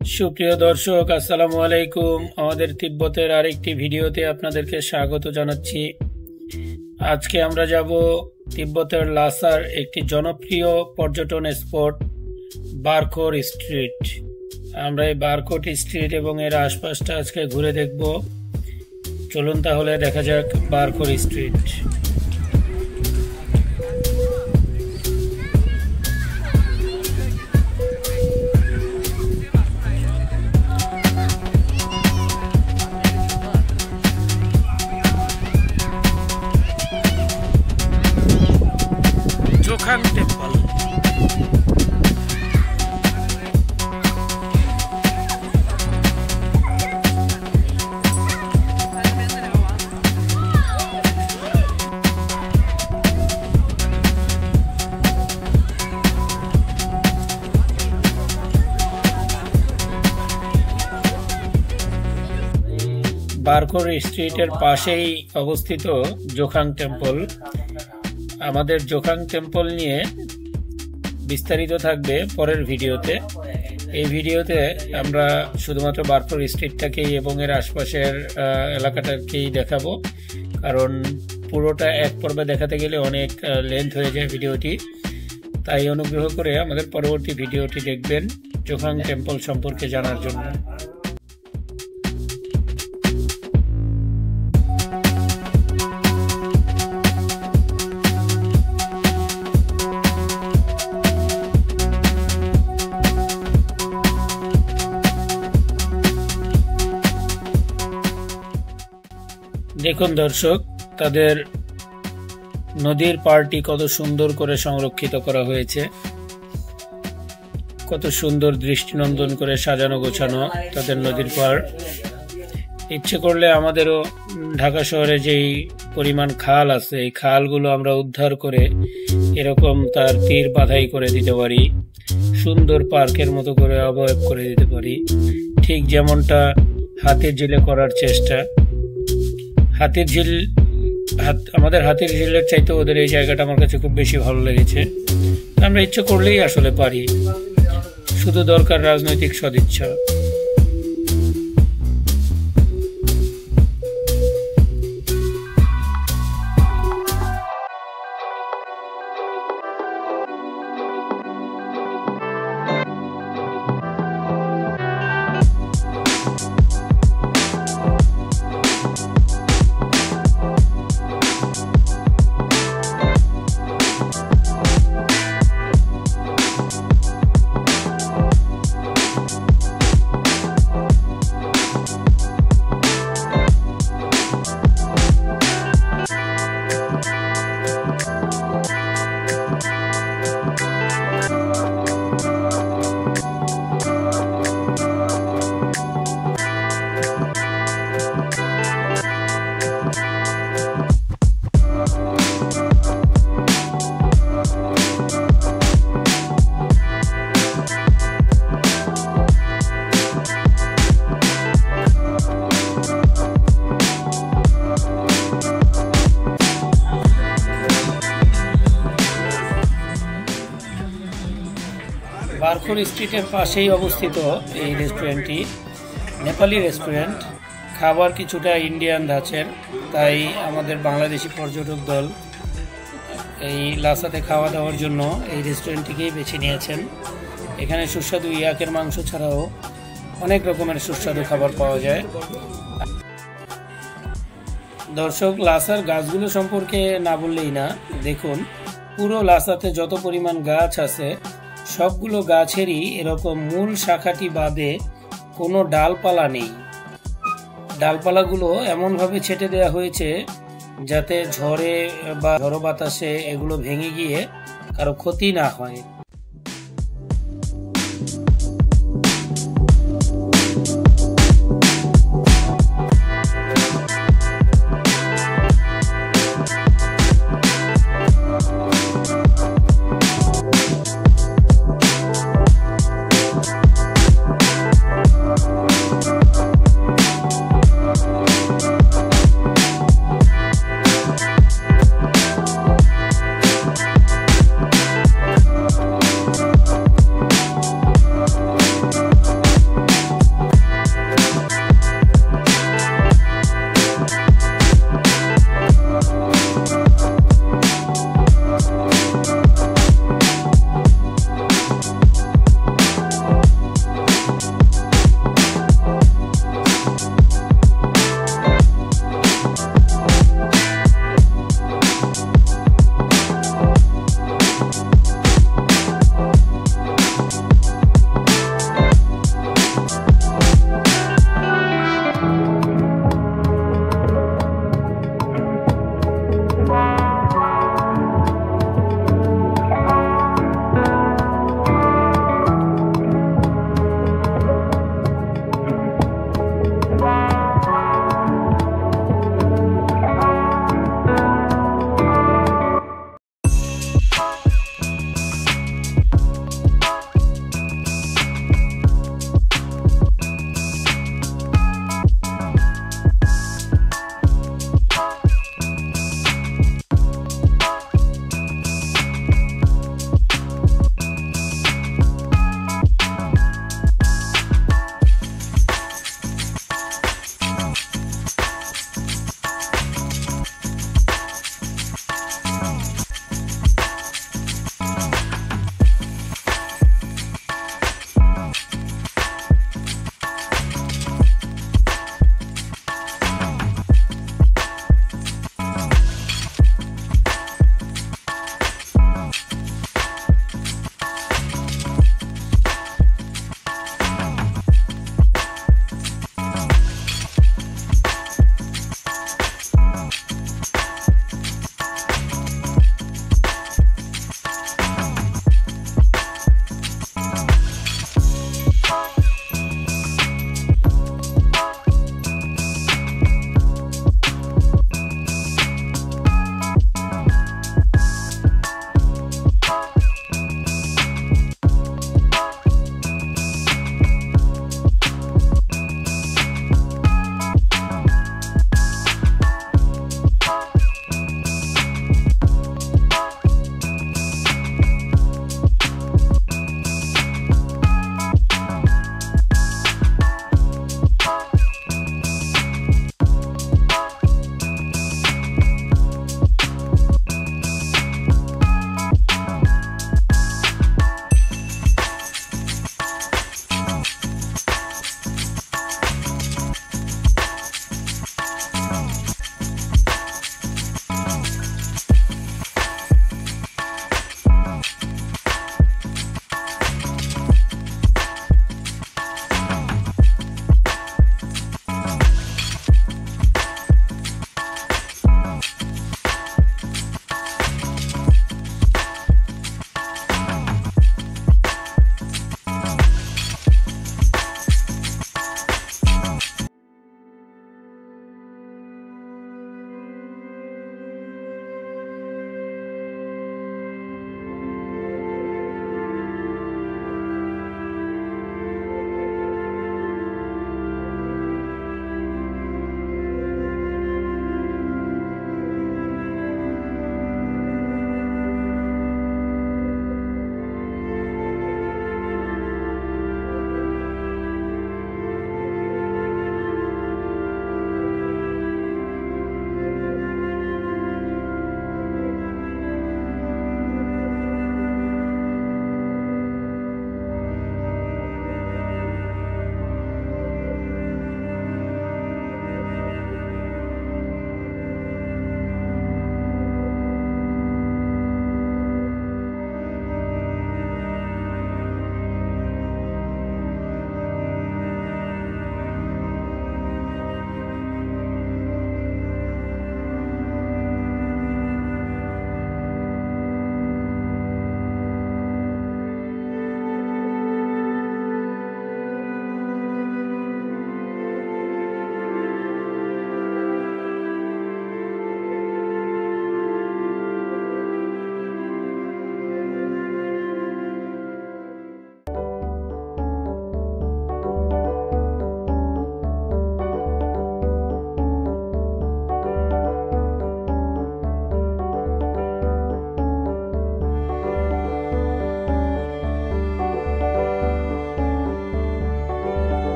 সুপ্রিয় দর্শক, আসসালামু আলাইকুম। আমাদের তিব্বতের আরেকটি ভিডিওতে আপনাদেরকে স্বাগত জানাচ্ছি। আজকে আমরা যাব তিব্বতের লাসার একটি জনপ্রিয় পর্যটন স্পট বারখোর স্ট্রিট। আমরা এই বারখোর স্ট্রিট এবং এর আশপাশটা আজকে ঘুরে দেখব। চলুন তাহলে দেখা যাক Barkhor Street. Jokhang Temple. Barkhor স্ট্রিটের পাশেই অবস্থিত জোখাং টেম্পল। আমাদের জোখাং টেম্পল নিয়ে বিস্তারিত থাকবে পরের ভিডিওতে। এই ভিডিওতে আমরা শুধুমাত্র বারখোর স্ট্রিটটাকেই এবং এর আশপাশের এলাকাটাকেই দেখাবো, কারণ পুরোটা এক পর্বে দেখাতে গেলে অনেক লেন্থ হয়ে যায় ভিডিওটি। তাই অনুগ্রহ করে আমাদের পরবর্তী ভিডিওটি দেখবেন জোখাং টেম্পল সম্পর্কে জানার জন্য। দেখুন দর্শক, তাদের নদীর পাড়টি কত সুন্দর করে সংরক্ষিত করা হয়েছে, কত সুন্দর দৃষ্টিনন্দন করে সাজানো গোছানো তাদের নদীর পাড়। ইচ্ছে করলে আমাদেরও ঢাকা শহরে যেই পরিমাণ খাল আছে, এই খালগুলো আমরা উদ্ধার করে এরকম তার তীর বাধাই করে দিতে পারি, সুন্দর পার্কের মতো করে অবয়ব করে দিতে পারি, ঠিক যেমনটা হাতির ঝিলে করার চেষ্টা। হাতির ঝিল, আমাদের হাতির ঝিলের চাইতে ওদের এই জায়গাটা আমার কাছে খুব বেশি ভালো লেগেছে। আমরা ইচ্ছে করলেই আসলে পারি, শুধু দরকার রাজনৈতিক সদিচ্ছা। বারখোর স্ট্রিটের পাশেই অবস্থিত এই রেস্টুরেন্টটি, নেপালি রেস্টুরেন্ট। খাবার কিছুটা ইন্ডিয়ান ধাঁচের, তাই আমাদের বাংলাদেশি পর্যটক দল এই লাসাতে খাওয়া দাওয়ার জন্য এই রেস্টুরেন্টটিকেই বেছে নিয়েছেন। এখানে সুস্বাদু ইয়াকের মাংস ছাড়াও অনেক রকমের সুস্বাদু খাবার পাওয়া যায়। দর্শক, লাসার গাছগুলো সম্পর্কে না বললেই না। দেখুন, পুরো লাসাতে যত পরিমাণ গাছ আছে, সবগুলো গাছেরই এরকম মূল শাখাটি বাদে কোনো ডালপালা নেই। ডালপালাগুলো এমনভাবে ছেটে দেওয়া হয়েছে যাতে ঝড়ে বা ঝড়ো বাতাসে এগুলো ভেঙে গিয়ে কারো ক্ষতি না হয়।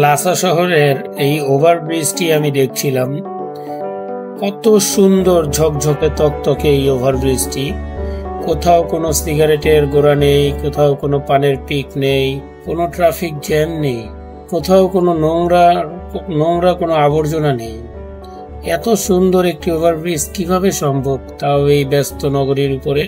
লাসা শহরের এই ওভারব্রিজটি আমি দেখছিলাম। কত সুন্দর ঝকঝকে তকতকে এই ওভারব্রিজটি। কোথাও কোনো সিগারেটের গোড়া নেই, কোথাও কোনো পানের পিক নেই, কোনো ট্রাফিক জ্যাম নেই, কোথাও কোনো নোংরা কোনো আবর্জনা নেই। এত সুন্দর একটি ওভারব্রিজ কিভাবে সম্ভব, তাও এই ব্যস্ত নগরীর উপরে?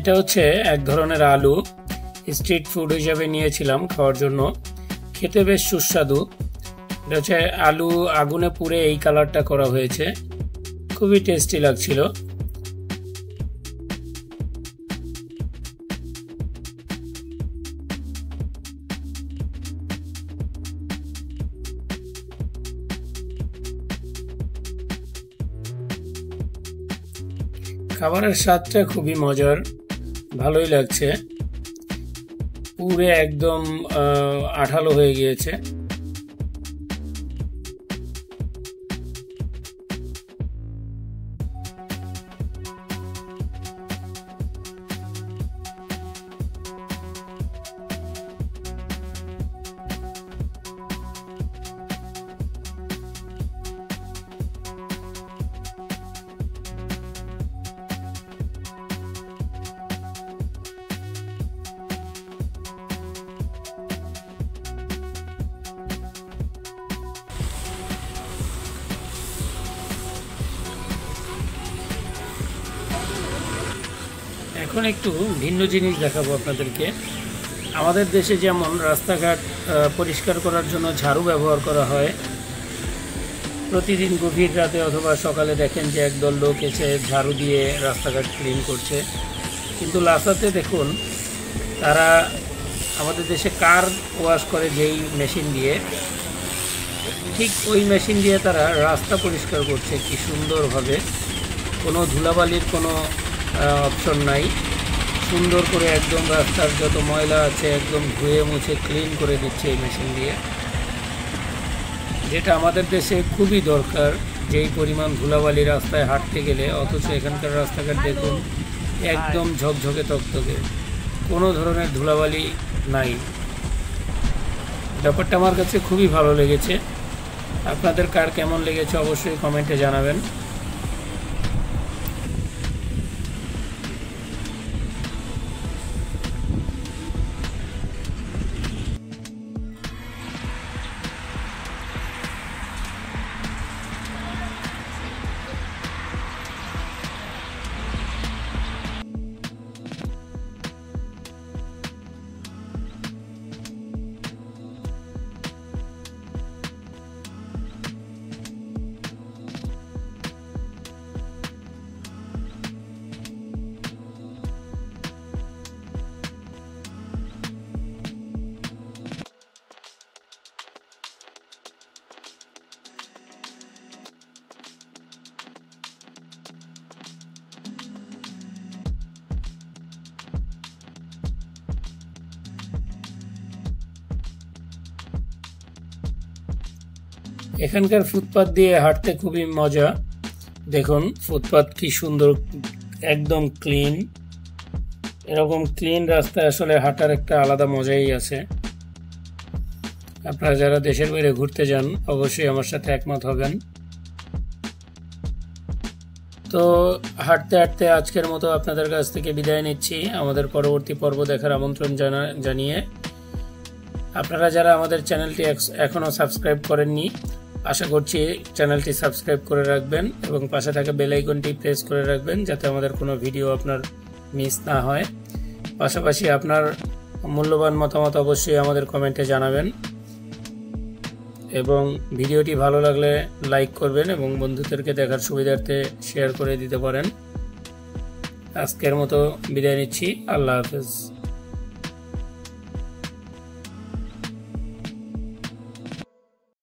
এটা হচ্ছে এক ধরনের আলু, স্ট্রিট ফুড হিসাবে নিয়েছিলাম খাওয়ার জন্য। খেতে বেশ সুস্বাদু। এটা হচ্ছে আলু আগুনে পুড়ে এই কালারটা করা হয়েছে, খুবই টেস্টি লাগছিল। খাবারের স্বাদটা খুবই মজার, ভালোই লাগছে। পুরে একদম আঠালো হয়ে গিয়েছে। এখন একটু ভিন্ন জিনিস দেখাবো আপনাদেরকে। আমাদের দেশে যেমন রাস্তাঘাট পরিষ্কার করার জন্য ঝাড়ু ব্যবহার করা হয়, প্রতিদিন গভীর রাতে অথবা সকালে দেখেন যে একদল লোক এসে ঝাড়ু দিয়ে রাস্তাঘাট ক্লিন করছে। কিন্তু লাসাতে দেখুন, তারা আমাদের দেশে কার ওয়াশ করে যেই মেশিন দিয়ে, ঠিক ওই মেশিন দিয়ে তারা রাস্তা পরিষ্কার করছে কি সুন্দরভাবে। কোনো ধুলাবালির কোনো অপশন নাই। সুন্দর করে একদম রাস্তার যত ময়লা আছে একদম ধুয়ে মুছে ক্লিন করে দিচ্ছে এই মেশিন দিয়ে, যেটা আমাদের দেশে খুবই দরকার। যেই পরিমাণ ধুলাবালি রাস্তায় হাঁটতে গেলে, অথচ এখানকার রাস্তাঘাট দেখুন একদম ঝকঝকে তকতকে, কোনো ধরনের ধুলাবালি নাই। ব্যাপারটা আমার কাছে খুবই ভালো লেগেছে। আপনাদের কার কেমন লেগেছে অবশ্যই কমেন্টে জানাবেন। এখানকার ফুটপাত দিয়ে হাঁটতে খুবই মজা। দেখুন ফুটপাত কি সুন্দর, একদম ক্লিন। এরকম ক্লিন রাস্তায় আসলে হাঁটার একটা আলাদা মজাই আছে। আপনারা যারা দেশের বাইরে ঘুরতে যান অবশ্যই আমার সাথে একমত হবেন। তো হাঁটতে হাঁটতে আজকের মতো আপনাদের কাছ থেকে বিদায় নিচ্ছি। আমাদের পরবর্তী পর্ব দেখার আমন্ত্রণ জানিয়ে, আপনারা যারা আমাদের চ্যানেলটি এখনও সাবস্ক্রাইব করেননি, আশা করছি চ্যানেলটি সাবস্ক্রাইব করে রাখবেন এবং পাশে থাকা বেল আইকনটি প্রেস করে রাখবেন, যাতে আমাদের কোনো ভিডিও আপনার মিস না হয়। পাশাপাশি আপনার মূল্যবান মতামত অবশ্যই আমাদের কমেন্টে জানাবেন এবং ভিডিওটি ভালো লাগলে লাইক করবেন এবং বন্ধুদেরকে দেখার সুবিধার্থে শেয়ার করে দিতে পারেন। আজকের মতো বিদায় নিচ্ছি। আল্লাহ হাফেজ।